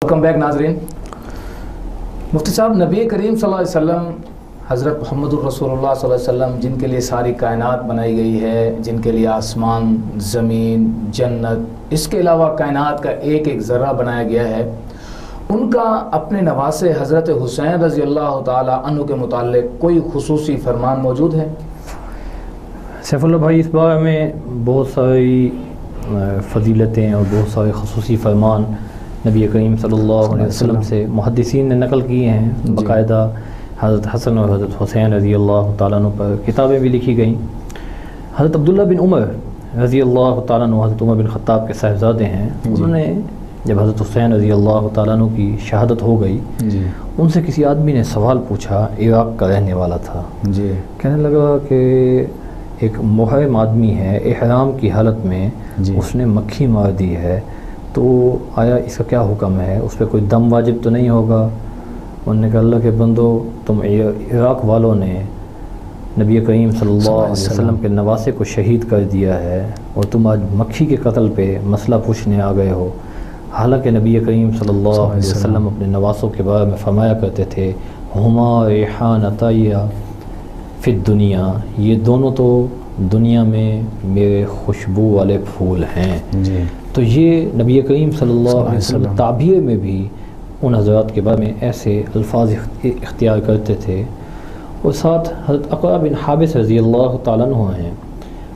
Welcome back ناظرین. مفتی صاحب، نبی کریم صلی اللہ علیہ وسلم حضرت محمد الرسول اللہ صلی اللہ علیہ وسلم جن کے لیے ساری کائنات بنائی گئی ہے، جن کے لیے آسمان، زمین، جنت، اس کے علاوہ کائنات کا ایک ایک ذرہ بنایا گیا ہے، ان کا اپنے نواسے حضرت حسین رضی اللہ تعالی عنہ کے متعلق کوئی خصوصی فرمان موجود ہے؟ سیف اللہ بھائی، اس بارے میں بہت ساری فضیلتیں اور بہت سارے خصوصی فرمان نبی کریم صلی اللہ علیہ وسلم سے محدثین نے نقل کیے ہیں. باقاعدہ حضرت حسن اور حضرت حسین رضی اللہ تعالیٰ عنہ پر کتابیں بھی لکھی گئیں. حضرت عبداللہ بن عمر رضی اللہ تعالیٰ عنہ حضرت عمر بن خطاب کے صاحبزادے ہیں. انہوں نے جب حضرت حسین رضی اللہ تعالیٰ عنہ کی شہادت ہو گئی، ان سے کسی آدمی نے سوال پوچھا، عراق کا رہنے والا تھا. کہنے لگا کہ ایک محرم آدمی ہے، احرام کی حالت میں اس نے مکھی مار دی ہے، تو آیا اس کا کیا حکم ہے؟ اس پہ کوئی دم واجب تو نہیں ہوگا؟ انہوں نے کہا، اللہ کے بندو، تم عراق والوں نے نبی کریم صلی اللہ علیہ وسلم کے نواسے کو شہید کر دیا ہے اور تم آج مکھی کے قتل پہ مسئلہ پوچھنے آ گئے ہو. حالانکہ نبی کریم صلی اللہ علیہ وسلم اپنے نواسوں کے بارے میں فرمایا کرتے تھے، ہما ریحانتای فی الدنیا، یہ دونوں تو دنیا میں میرے خوشبو والے پھول ہیں. تو یہ نبی کریم صلی اللہ علیہ وسلم تعبیر میں بھی ان حضرات کے بارے میں ایسے الفاظ اختیار کرتے تھے. اور ساتھ حضرت اقرا بن حابس رضی اللہ تعالیٰ عنہ ہیں.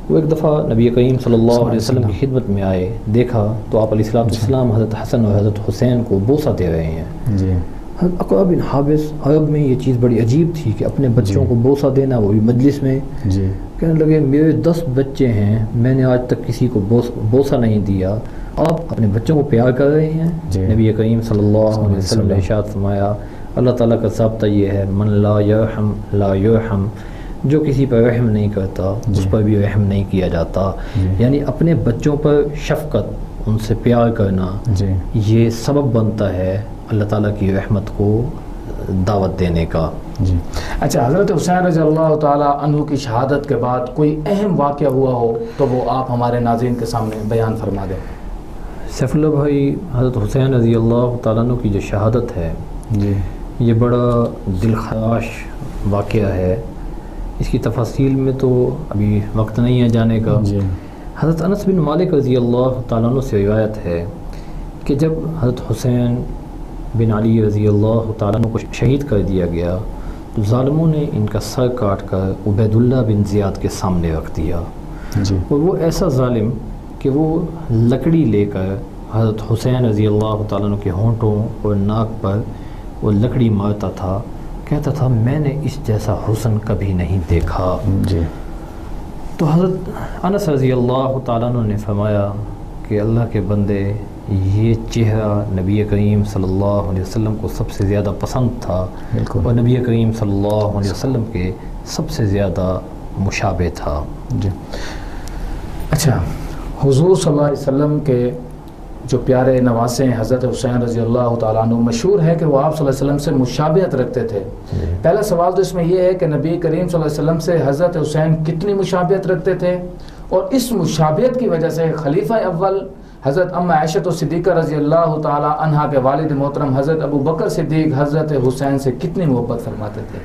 وہ ایک دفعہ نبی کریم صلی اللہ علیہ وسلم کی خدمت میں آئے، دیکھا تو آپ علیہ السلام حضرت حسن اور حضرت حسین کو بوسہ دے رہے ہیں. حضرت اقرا بن حابس، عرب میں یہ چیز بڑی عجیب تھی کہ اپنے بچوں کو بوسہ دینا، وہ بھی مجلس میں. کہنے لگے، میرے 10 بچے ہیں، میں نے آج تک کسی کو بوسہ نہیں دیا، آپ اپنے بچوں کو پیار کر رہے ہیں. نبی کریم صلی اللہ علیہ وسلم نے ارشاد فرمایا، اللہ تعالیٰ کا ضابطہ یہ ہے، من لا یرحم لا یرحم، جو کسی پر رحم نہیں کرتا اس پر بھی رحم نہیں کیا جاتا. یعنی اپنے بچوں پر شفقت، ان سے پیار کرنا، یہ سبب بنتا ہے اللہ تعالیٰ کی رحمت کو دعوت دینے کا. اچھا، حضرت حسین رضی اللہ تعالیٰ عنہ کی شہادت کے بعد کوئی اہم واقعہ ہوا ہو تو وہ آپ ہمارے ناظرین کے سامنے بیان فرما دیں. سیف اللہ بھائی، حضرت حسین رضی اللہ تعالیٰ عنہ کی جو شہادت ہے، یہ بڑا دلخراش واقعہ ہے. اس کی تفاصیل میں تو ابھی وقت نہیں ہے جانے کا. حضرت انس بن مالک رضی اللہ تعالیٰ عنہ سے روایت ہے کہ جب حضرت حسین بن علی رضی اللہ تعالیٰ عنہ کو شہید کر دیا گیا تو ظالموں نے ان کا سر کاٹ کر عبید اللہ بن زیاد کے سامنے رکھ دیا. اور وہ ایسا ظالم کہ وہ لکڑی لے کر حضرت حسین رضی اللہ تعالیٰ عنہ کے ہونٹوں اور ناک پر وہ لکڑی مارتا تھا، کہتا تھا، میں نے اس جیسا حسن کبھی نہیں دیکھا. تو حضرت انس رضی اللہ تعالیٰ عنہ نے فرمایا کہ اللہ کے بندے، یہ چہرہ نبی کریم صلی اللہ علیہ وسلم کو سب سے زیادہ پسند تھا اور نبی کریم صلی اللہ علیہ وسلم کے سب سے زیادہ مشابہ تھا. اچھا، حضور صلی اللہ علیہ وسلم کے جو پیارے نواسے ہیں حضرت حسین رضی اللہ تعالیٰ عنہ، مشہور ہے کہ وہ آپ صلی اللہ علیہ وسلم سے مشابہت رکھتے تھے. پہلا سوال تو اس میں یہ ہے کہ نبی کریم صلی اللہ علیہ وسلم سے حضرت حسین کتنی مشابہت رکھتے تھے، اور اس مشابہت کی وجہ سے خلیفہ اول حضرت ام عائشہ صدیقہ رضی اللہ تعالیٰ عنہا کے والد محترم حضرت ابو بکر صدیق حضرت حسین سے کتنی محبت فرماتے تھے؟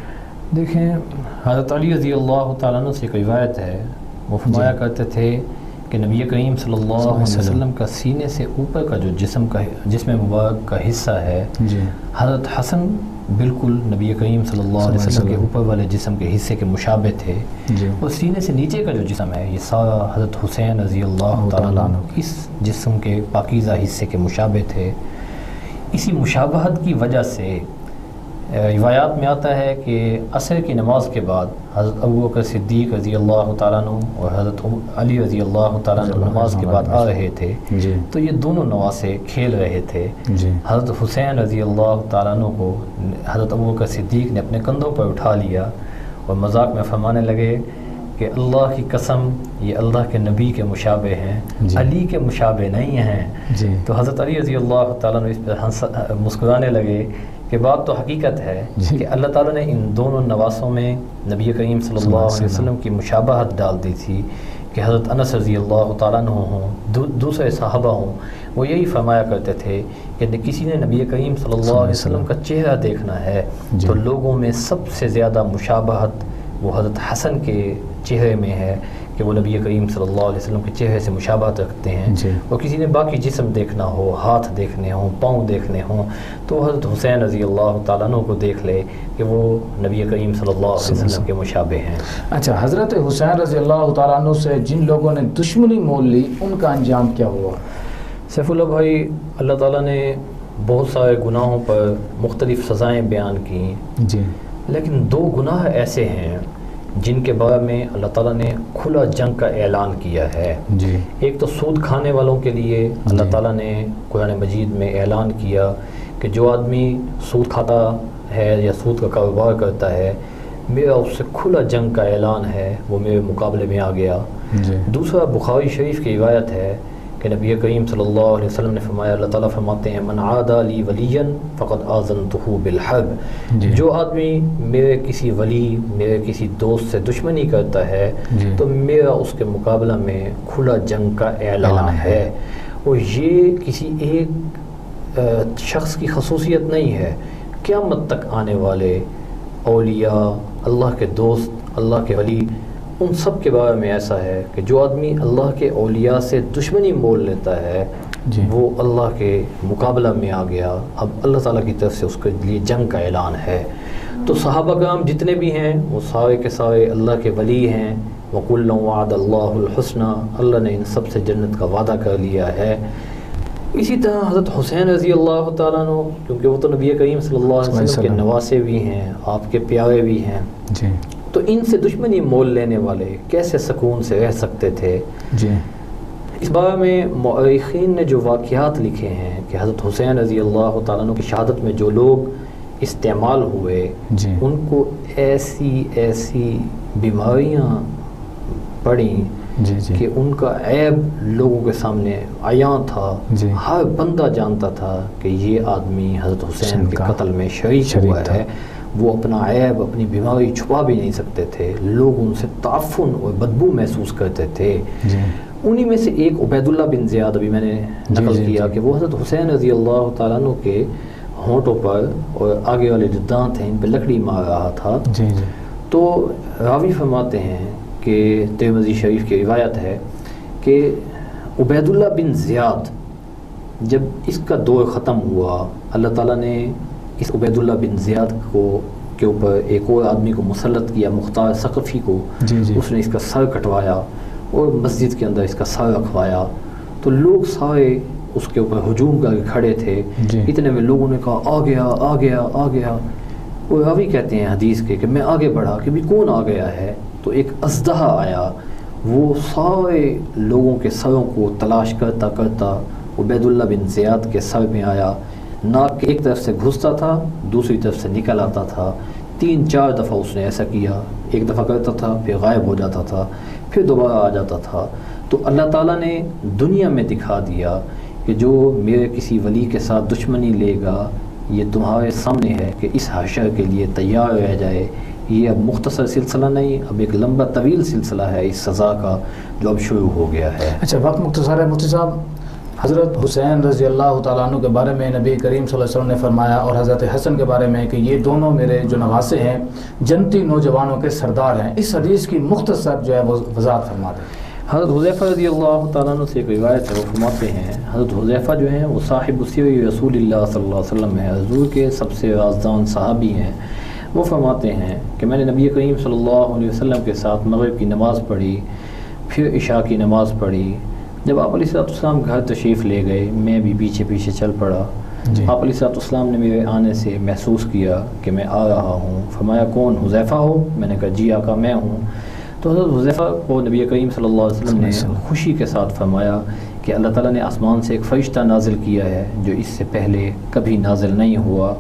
دیکھیں، حضرت علی رضی اللہ تعالیٰ عنہ سے ایک روایت ہے، وہ فرمایا کرتے تھے کہ نبی کریم صلی اللہ علیہ وسلم کا سینے سے اوپر کا جو جسم مبارک کا حصہ ہے، حضرت حسن بالکل نبی کریم صلی اللہ علیہ وسلم کے اوپر والے جسم کے حصے کے مشابہ تھے. اور سینے سے نیچے کا جو جسم ہے، یہ سارا حضرت حسین رضی اللہ تعالیٰ عنہ اس جسم کے پاکیزہ حصے کے مشابہ تھے. اسی مشابہت کی وجہ سے روایات میں آتا ہے کہ عصر کی نماز کے بعد حضرت ابو بکر صدیق رضی اللہ تعالیٰ عنہ اور حضرت علی رضی اللہ تعالیٰ عنہ نماز کے بعد آ رہے تھے، تو یہ دونوں نواسے کھیل رہے تھے. حضرت حسین رضی اللہ تعالیٰ عنہ کو حضرت ابو بکر صدیق نے اپنے کندھوں پر اٹھا لیا اور مذاق میں فرمانے لگے کہ اللہ کی قسم، یہ اللہ کے نبی کے مشابہ ہیں، علی کے مشابہ نہیں ہیں. تو حضرت علی رضی اللہ تعالیٰ عنہ اس پر مسکرانے لگے کہ بات تو حقیقت ہے کہ اللہ تعالیٰ نے ان دونوں نواسوں میں نبی کریم صلی اللہ علیہ وسلم کی مشابہت ڈال دی تھی کہ حضرت انس رضی اللہ تعالیٰ عنہ ہوں، دوسرے صحابہ ہوں، وہ یہی فرمایا کرتے تھے کہ کسی نے نبی کریم صلی اللہ علیہ وسلم کا چہرہ دیکھنا ہے تو لوگوں میں سب سے زیادہ مشابہت وہ حضرت حسن کے چہرے میں ہے کہ وہ نبی کریم صلی اللہ علیہ وسلم کے چہرے سے مشابہت رکھتے ہیں. اور کسی نے باقی جسم دیکھنا ہو، ہاتھ دیکھنے ہوں، پاؤں دیکھنے ہوں، تو حضرت حسین رضی اللہ تعالیٰ عنہ کو دیکھ لے کہ وہ نبی کریم صلی اللہ علیہ وسلم کے مشابہ ہیں. اچھا، حضرت حسین رضی اللہ تعالیٰ عنہ سے جن لوگوں نے دشمنی مول لی ان کا انجام کیا ہوا؟ سیف اللہ بھائی، اللہ تعالیٰ نے بہت سارے گناہوں پر مختلف سزائیں بیان کی جی، لیکن 2 گناہ ایسے ہیں جن کے بارے میں اللہ تعالیٰ نے کھلا جنگ کا اعلان کیا ہے. جی، ایک تو سود کھانے والوں کے لیے اللہ تعالیٰ نے قرآن مجید میں اعلان کیا کہ جو آدمی سود کھاتا ہے یا سود کا کاروبار کرتا ہے، میرا اس سے کھلا جنگ کا اعلان ہے، وہ میرے مقابلے میں آ گیا. دوسرا بخاری شریف کی روایت ہے کہ نبی کریم صلی اللہ علیہ وسلم نے فرمایا، اللہ تعالیٰ فرماتے ہیں من عادى لی ولیا فقد آذنته بالحرب. جو آدمی میرے کسی ولی، میرے کسی دوست سے دشمنی کرتا ہے تو میرا اس کے مقابلہ میں کھلا جنگ کا اعلان ہے. اور یہ کسی ایک شخص کی خصوصیت نہیں ہے، قیامت تک آنے والے اولیاء، اللہ کے دوست، اللہ کے ولی، ان سب کے بارے میں ایسا ہے کہ جو آدمی اللہ کے اولیاء سے دشمنی مول لیتا ہے وہ اللہ کے مقابلہ میں آ گیا. اب اللہ تعالیٰ کی طرف سے اس کے لیے جنگ کا اعلان ہے. تو صحابہ کرام جتنے بھی ہیں وہ سارے کے سارے اللہ کے ولی ہیں. وَقُلًّا وَعَدَ اللَّهُ الْحُسْنَى، اللہ نے ان سب سے جنت کا وعدہ کر لیا ہے. اسی طرح حضرت حسین رضی اللہ تعالیٰ عنہ، کیونکہ وہ تو نبی کریم صلی اللہ علیہ وسلم کے نواسے بھی ہیں، آپ کے پیارے بھی ہیں، تو ان سے دشمنی مول لینے والے کیسے سکون سے رہ سکتے تھے؟ اس بارے میں مؤرخین نے جو واقعات لکھے ہیں کہ حضرت حسین رضی اللہ تعالیٰ عنہ کی شہادت میں جو لوگ استعمال ہوئے ان کو ایسی بیماریاں پڑیں کہ ان کا عیب لوگوں کے سامنے عیاں تھا. ہر بندہ جانتا تھا کہ یہ آدمی حضرت حسین کے قتل میں شریک ہوا ہے. وہ اپنا عیب، اپنی بیماری چھپا بھی نہیں سکتے تھے. لوگ ان سے تعفن اور بدبو محسوس کرتے تھے. انہی میں سے ایک عبید اللہ بن زیاد، ابھی میں نے نقل کیا کہ وہ حضرت حسین رضی اللہ تعالیٰ عنہ کے ہونٹوں پر اور آگے والے جو دانت ہیں ان پہ لکڑی مار رہا تھا. تو راوی فرماتے ہیں کہ ترمذی شریف کی روایت ہے کہ عبید اللہ بن زیاد جب اس کا دور ختم ہوا، اللہ تعالیٰ نے اس عبید اللہ بن زیاد کے اوپر ایک اور آدمی کو مسلط کیا، مختار ثقفی کو. اس نے اس کا سر کٹوایا اور مسجد کے اندر اس کا سر رکھوایا. تو لوگ سارے اس کے اوپر ہجوم کر کے کھڑے تھے. اتنے میں لوگوں نے کہا آ گیا آ گیا آ گیا. وہ راوی کہتے ہیں حدیث کے کہ میں آگے بڑھا کہ بھی کون آ گیا ہے. تو ایک اژدہا آیا، وہ سارے لوگوں کے سروں کو تلاش کرتا کرتا عبید اللہ بن زیاد کے سر میں آیا. ناک کے ایک طرف سے گھستا تھا، دوسری طرف سے نکل آتا تھا. 3-4 دفعہ اس نے ایسا کیا. ایک دفعہ کرتا تھا پھر غائب ہو جاتا تھا، پھر دوبارہ آ جاتا تھا. تو اللہ تعالیٰ نے دنیا میں دکھا دیا کہ جو میرے کسی ولی کے ساتھ دشمنی لے گا یہ تمہارے سامنے ہے کہ اس حشر کے لیے تیار رہ جائے. یہ اب مختصر سلسلہ نہیں، اب ایک لمبا طویل سلسلہ ہے اس سزا کا جو اب شروع ہو گیا ہے. اچھا، وقت مختصر ہے مفتی صاحب. حضرت حسین رضی اللہ تعالیٰ عنہ کے بارے میں نبی کریم صلی اللہ علیہ وسلم نے فرمایا اور حضرت حسن کے بارے میں کہ یہ دونوں میرے جو نواسے ہیں جنتی نوجوانوں کے سردار ہیں. اس حدیث کی مختصر جو ہے وہ وضاحت فرما دیں. حضرت حذیفہ رضی اللہ تعالیٰ عنہ سے ایک روایت ہے، وہ فرماتے ہیں حضرت حذیفہ جو ہیں وہ صاحب سیر رسول اللہ صلی اللہ علیہ وسلم ہیں، حضور کے سب سے رازدان صحابی ہیں. وہ فرماتے ہیں کہ میں نے نبی کریم صلی اللہ علیہ وسلم کے ساتھ مغرب کی نماز پڑھی، پھر عشاء کی نماز پڑھی. جب آپ علیہ السلام گھر تشریف لے گئے میں بھی پیچھے پیچھے چل پڑا. آپ علیہ السلام نے میرے آنے سے محسوس کیا کہ میں آ رہا ہوں. فرمایا کون؟ حذیفہ ہو؟ میں نے کہا جی آقا میں ہوں. تو حضرت حذیفہ کو نبی کریم صلی اللہ علیہ وسلم نے خوشی کے ساتھ فرمایا کہ اللہ تعالیٰ نے آسمان سے ایک فرشتہ نازل کیا ہے جو اس سے پہلے کبھی نازل نہیں ہوا.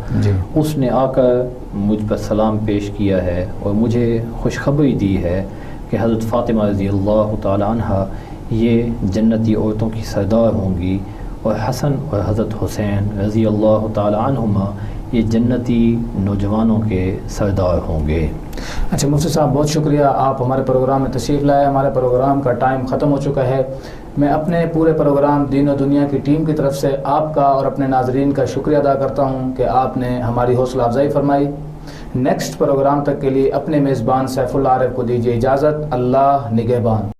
اس نے آ کر مجھ پر سلام پیش کیا ہے اور مجھے خوشخبری دی ہے کہ حضرت فاطمہ رضی اللہ تعالی عنہ یہ جنتی عورتوں کی سردار ہوں گی اور حسن اور حضرت حسین رضی اللہ تعالی عنہما یہ جنتی نوجوانوں کے سردار ہوں گے. اچھا مفتی صاحب بہت شکریہ، آپ ہمارے پروگرام میں تشریف لائے. ہمارے پروگرام کا ٹائم ختم ہو چکا ہے. میں اپنے پورے پروگرام دین و دنیا کی ٹیم کی طرف سے آپ کا اور اپنے ناظرین کا شکریہ ادا کرتا ہوں کہ آپ نے ہماری حوصلہ افزائی فرمائی. نیکسٹ پروگرام تک کے لیے اپنے میزبان سیف اللہ عارف کو دیجیے اجازت. اللہ نگہبان.